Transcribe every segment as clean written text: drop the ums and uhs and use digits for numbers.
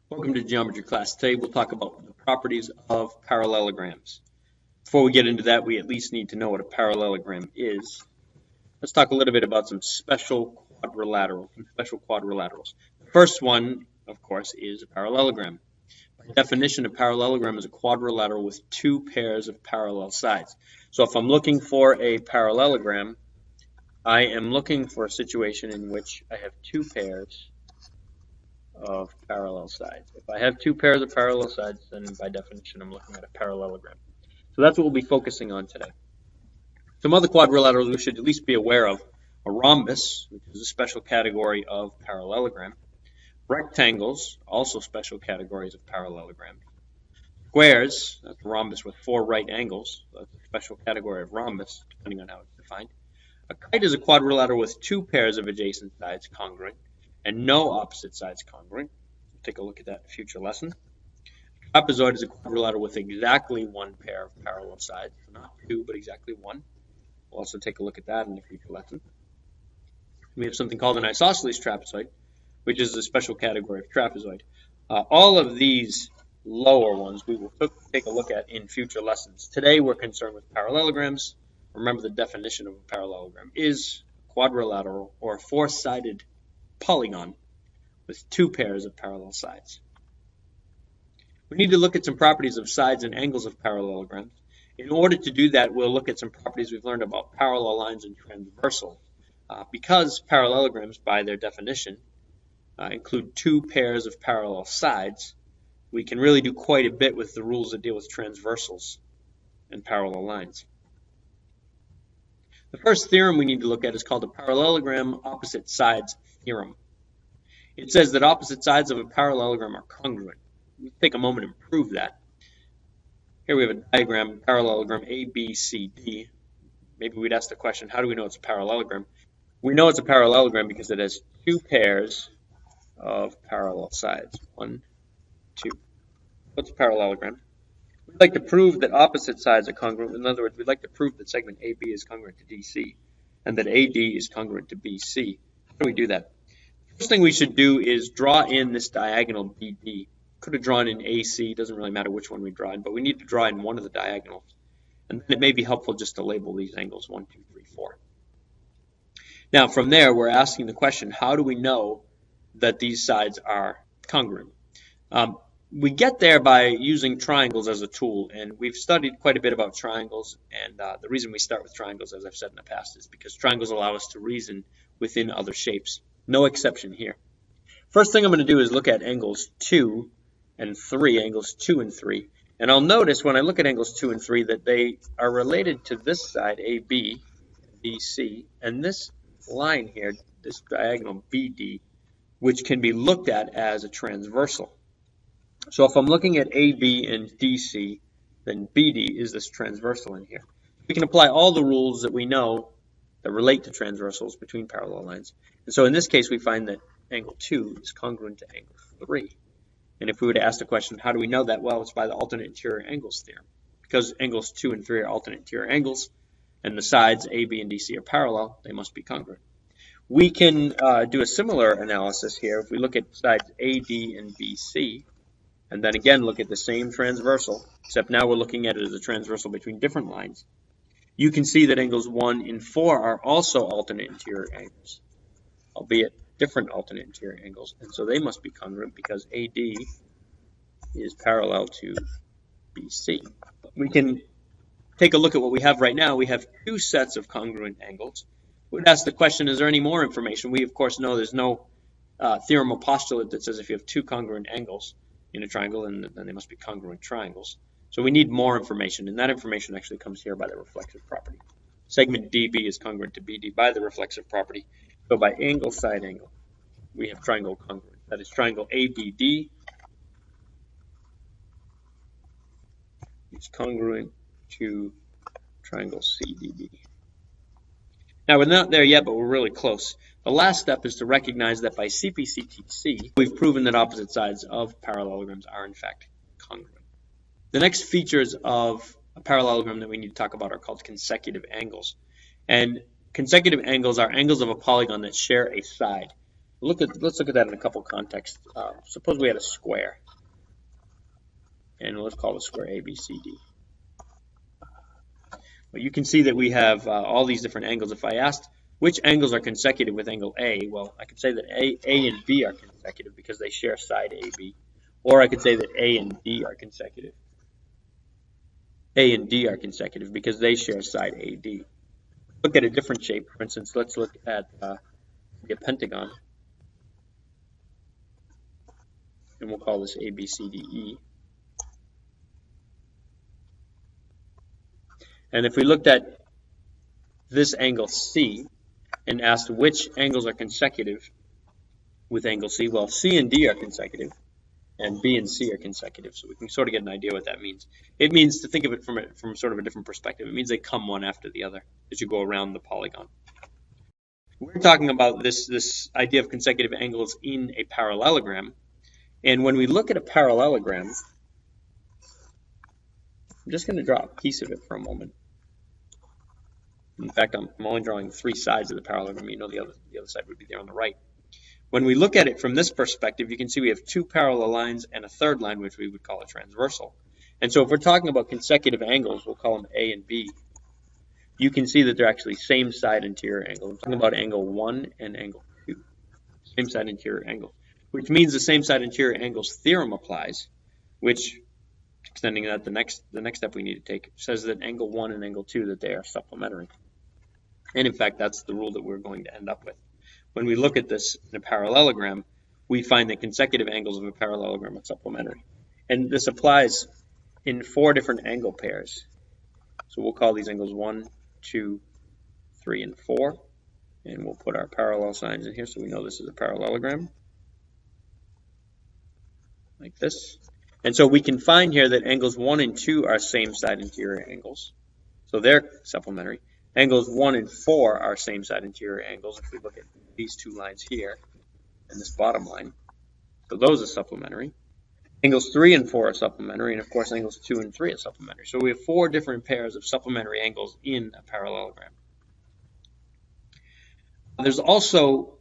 Welcome to geometry class. Today we'll talk about the properties of parallelograms. Before we get into that, we at least need to know what a parallelogram is. Let's talk a little bit about some special quadrilaterals. The first one, of course, is a parallelogram. By definition, a parallelogram is a quadrilateral with two pairs of parallel sides. So if I'm looking for a parallelogram, I am looking for a situation in which I have two pairs of parallel sides. If I have two pairs of parallel sides, then by definition I'm looking at a parallelogram. So that's what we'll be focusing on today. Some other quadrilaterals we should at least be aware of: a rhombus, which is a special category of parallelogram; rectangles, also special categories of parallelogram; squares, that's a rhombus with four right angles, so that's a special category of rhombus, depending on how it's defined. A kite is a quadrilateral with two pairs of adjacent sides congruent and no opposite sides congruent. We'll take a look at that in a future lesson. A trapezoid is a quadrilateral with exactly one pair of parallel sides, not two, but exactly one. We'll also take a look at that in a future lesson. We have something called an isosceles trapezoid, which is a special category of trapezoid. All of these lower ones we will take a look at in future lessons. Today we're concerned with parallelograms. Remember, the definition of a parallelogram is a quadrilateral or a four-sided polygon with two pairs of parallel sides. We need to look at some properties of sides and angles of parallelograms. In order to do that, we'll look at some properties we've learned about parallel lines and transversals. Because parallelograms, by their definition, include two pairs of parallel sides, we can really do quite a bit with the rules that deal with transversals and parallel lines. The first theorem we need to look at is called the parallelogram opposite sides theorem. It says that opposite sides of a parallelogram are congruent. Let's take a moment and prove that. Here we have a diagram, parallelogram ABCD. Maybe we'd ask the question, how do we know it's a parallelogram? We know it's a parallelogram because it has two pairs of parallel sides. One, two. What's a parallelogram? We'd like to prove that opposite sides are congruent. In other words, we'd like to prove that segment AB is congruent to DC and that AD is congruent to BC. How do we do that? First thing we should do is draw in this diagonal BD. Could have drawn in AC, doesn't really matter which one we draw in, but we need to draw in one of the diagonals. And then it may be helpful just to label these angles 1, 2, 3, 4. Now from there, we're asking the question, how do we know that these sides are congruent? We get there by using triangles as a tool, and we've studied quite a bit about triangles, and the reason we start with triangles, as I've said in the past, is because triangles allow us to reason within other shapes. No exception here. First thing I'm going to do is look at angles 2 and 3, and I'll notice when I look at angles 2 and 3 that they are related to this side, AB, BC, and this line here, this diagonal BD, which can be looked at as a transversal. So if I'm looking at AB and DC, then BD is this transversal in here. We can apply all the rules that we know that relate to transversals between parallel lines. And so in this case, we find that angle 2 is congruent to angle 3. And if we were to ask the question, how do we know that? Well, it's by the alternate interior angles theorem. Because angles 2 and 3 are alternate interior angles, and the sides AB and DC are parallel, they must be congruent. We can do a similar analysis here. If we look at sides AD and BC, and then again look at the same transversal, except now we're looking at it as a transversal between different lines, you can see that angles 1 and 4 are also alternate interior angles, albeit different alternate interior angles, and so they must be congruent because AD is parallel to BC. We can take a look at what we have right now. We have two sets of congruent angles. We'd ask the question, is there any more information? We, of course, know there's no theorem or postulate that says if you have two congruent angles in a triangle, then they must be congruent triangles. So we need more information, and that information actually comes here by the reflexive property. Segment DB is congruent to BD by the reflexive property. So by angle side angle, we have triangle congruent. That is, triangle ABD is congruent to triangle CDB. Now, we're not there yet, but we're really close. The last step is to recognize that by CPCTC, we've proven that opposite sides of parallelograms are in fact congruent. The next features of a parallelogram that we need to talk about are called consecutive angles. And consecutive angles are angles of a polygon that share a side. Let's look at that in a couple contexts. Suppose we had a square, and let's call the square ABCD. Well, you can see that we have all these different angles. If I asked which angles are consecutive with angle A, well, I could say that A and B are consecutive because they share side AB. Or I could say that A and D are consecutive. A and D are consecutive because they share side AD. Look at a different shape. For instance, let's look at a pentagon. And we'll call this ABCDE. And if we looked at this angle C and asked which angles are consecutive with angle C, well, C and D are consecutive, and B and C are consecutive, so we can sort of get an idea what that means. It means, to think of it from sort of a different perspective, it means they come one after the other as you go around the polygon. We're talking about this idea of consecutive angles in a parallelogram, and when we look at a parallelogram, I'm just going to draw a piece of it for a moment. In fact, I'm only drawing 3 sides of the parallelogram. You know the other side would be there on the right. When we look at it from this perspective, you can see we have 2 parallel lines and a third line, which we would call a transversal. And so if we're talking about consecutive angles, we'll call them A and B. You can see that they're actually same side interior angles. I'm talking about angle 1 and angle 2. Same side interior angles, which means the same side interior angles theorem applies, which, extending that, the next step we need to take, says that angle 1 and angle 2, that they are supplementary. And in fact, that's the rule that we're going to end up with. When we look at this in a parallelogram, we find that consecutive angles of a parallelogram are supplementary. And this applies in 4 different angle pairs. So we'll call these angles 1, 2, 3, and 4. And we'll put our parallel signs in here so we know this is a parallelogram. Like this. And so we can find here that angles 1 and 2 are same side interior angles. So they're supplementary. Angles 1 and 4 are same side interior angles if we look at these 2 lines here and this bottom line. So those are supplementary. Angles 3 and 4 are supplementary, and of course angles 2 and 3 are supplementary. So we have 4 different pairs of supplementary angles in a parallelogram. There's also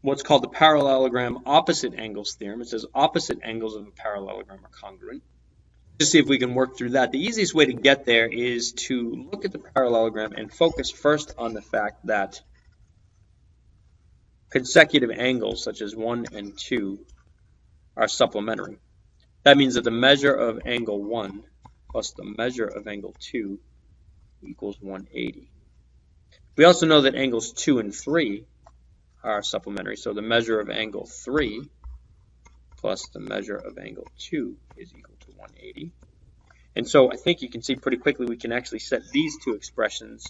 what's called the parallelogram opposite angles theorem. It says opposite angles of a parallelogram are congruent. Just see if we can work through that. The easiest way to get there is to look at the parallelogram and focus first on the fact that consecutive angles such as 1 and 2 are supplementary. That means that the measure of angle 1 plus the measure of angle 2 equals 180. We also know that angles 2 and 3 are supplementary, so the measure of angle 3 plus the measure of angle 2 is equal to 180. And so I think you can see pretty quickly we can actually set these 2 expressions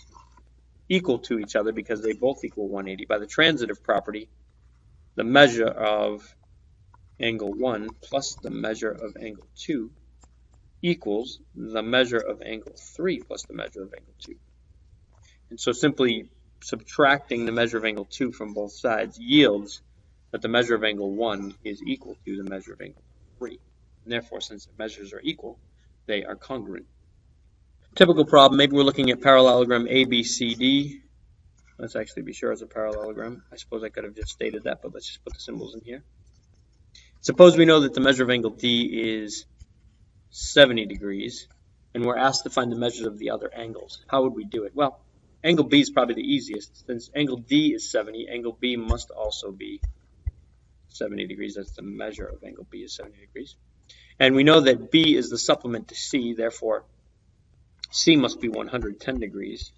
equal to each other because they both equal 180. By the transitive property, the measure of angle 1 plus the measure of angle 2 equals the measure of angle 3 plus the measure of angle 2. And so simply subtracting the measure of angle 2 from both sides yields that the measure of angle 1 is equal to the measure of angle 3. And therefore, since the measures are equal, they are congruent. Typical problem, maybe we're looking at parallelogram ABCD. Let's actually be sure it's a parallelogram. I suppose I could have just stated that, but let's just put the symbols in here. Suppose we know that the measure of angle D is 70 degrees, and we're asked to find the measures of the other angles. How would we do it? Well, angle B is probably the easiest. Since angle D is 70, angle B must also be 70 degrees. That's the measure of angle B is 70 degrees. And we know that B is the supplement to C, therefore C must be 110 degrees.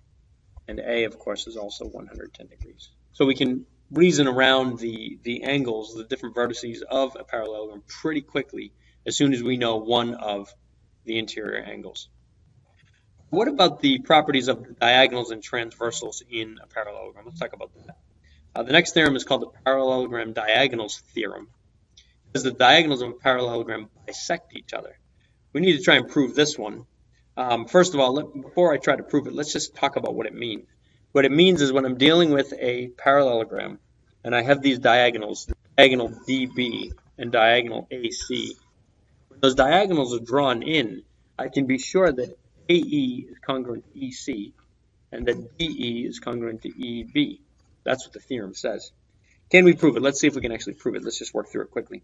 And A, of course, is also 110 degrees. So we can reason around the angles, the different vertices of a parallelogram pretty quickly as soon as we know one of the interior angles. What about the properties of diagonals and transversals in a parallelogram? Let's talk about that. The next theorem is called the parallelogram diagonals theorem. It says the diagonals of a parallelogram bisect each other. We need to try and prove this one. First of all, before I try to prove it, let's just talk about what it means. What it means is when I'm dealing with a parallelogram and I have these diagonals, diagonal DB and diagonal AC, when those diagonals are drawn in, I can be sure that AE is congruent to EC and that DE is congruent to EB. That's what the theorem says. Can we prove it? Let's see if we can actually prove it. Let's just work through it quickly.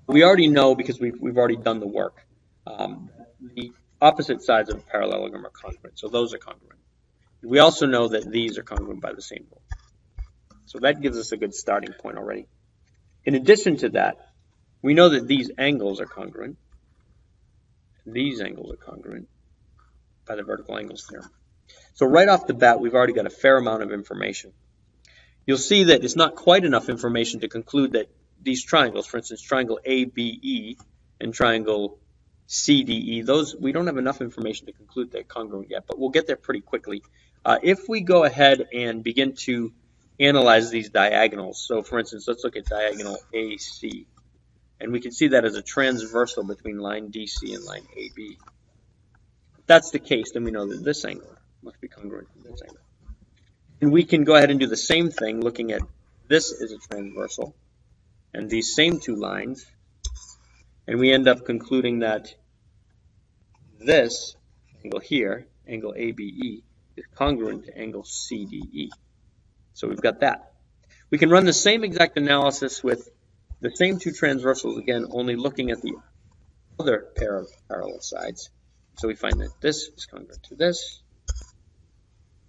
We already know, because we've already done the work, the opposite sides of a parallelogram are congruent, so those are congruent. We also know that these are congruent by the same rule. So that gives us a good starting point already. In addition to that, we know that these angles are congruent. These angles are congruent by the vertical angles theorem. So right off the bat, we've already got a fair amount of information. You'll see that it's not quite enough information to conclude that these triangles, for instance, triangle ABE and triangle CDE, those, we don't have enough information to conclude they're congruent yet, but we'll get there pretty quickly. If we go ahead and begin to analyze these diagonals, so for instance, let's look at diagonal AC, and we can see that as a transversal between line DC and line AB. If that's the case, then we know that this angle must be congruent to this angle. And we can go ahead and do the same thing looking at this as a transversal and these same two lines, and we end up concluding that this angle here, angle ABE, is congruent to angle CDE. So we've got that. We can run the same exact analysis with the same two transversals again, only looking at the other pair of parallel sides. So we find that this is congruent to this,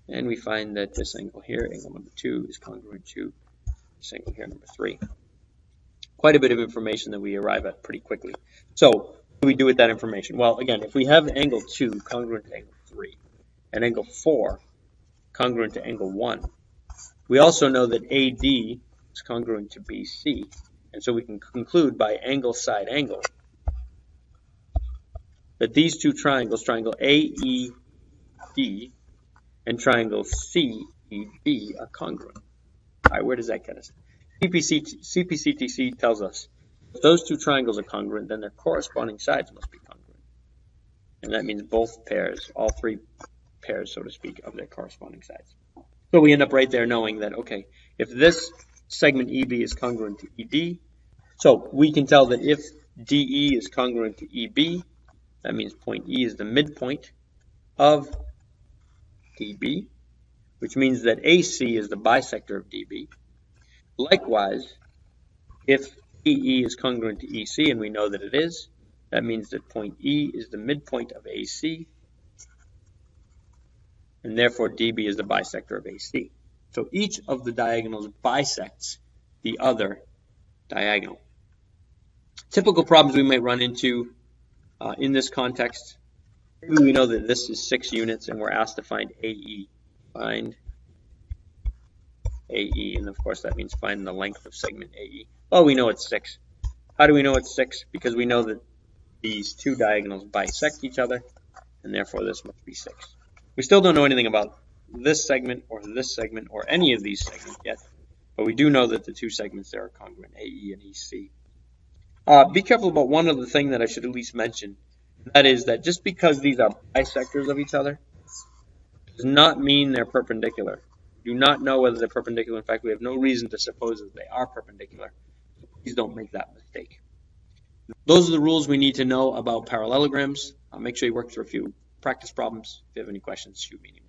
and we find that this angle here, angle number 2, is congruent to this angle here, number 3. Quite a bit of information that we arrive at pretty quickly. So what do we do with that information? Well, again, if we have angle 2 congruent to angle 3, and angle 4 congruent to angle 1, we also know that AD is congruent to BC, and so we can conclude by angle side angle that these two triangles, triangle AED and triangle CED, are congruent. All right, where does that get us? CPCTC tells us if those two triangles are congruent, then their corresponding sides must be congruent. And that means both pairs, all three pairs, so to speak, of their corresponding sides. So we end up right there knowing that, okay, if this segment EB is congruent to ED, so we can tell that if DE is congruent to EB, that means point E is the midpoint of DB, which means that AC is the bisector of DB. Likewise, if EE is congruent to EC, and we know that it is, that means that point E is the midpoint of AC, and therefore DB is the bisector of AC. So each of the diagonals bisects the other diagonal. Typical problems we might run into in this context, maybe we know that this is 6 units and we're asked to find AE. Find AE, and of course that means find the length of segment AE. Oh, we know it's 6. How do we know it's 6? Because we know that these two diagonals bisect each other, and therefore this must be 6. We still don't know anything about this segment or any of these segments yet, but we do know that the two segments there are congruent, AE and EC. Be careful about one other thing that I should at least mention. That is that just because these are bisectors of each other does not mean they're perpendicular. We do not know whether they're perpendicular. In fact, we have no reason to suppose that they are perpendicular. So please don't make that mistake. Those are the rules we need to know about parallelograms. Make sure you work through a few practice problems. If you have any questions, shoot me an email.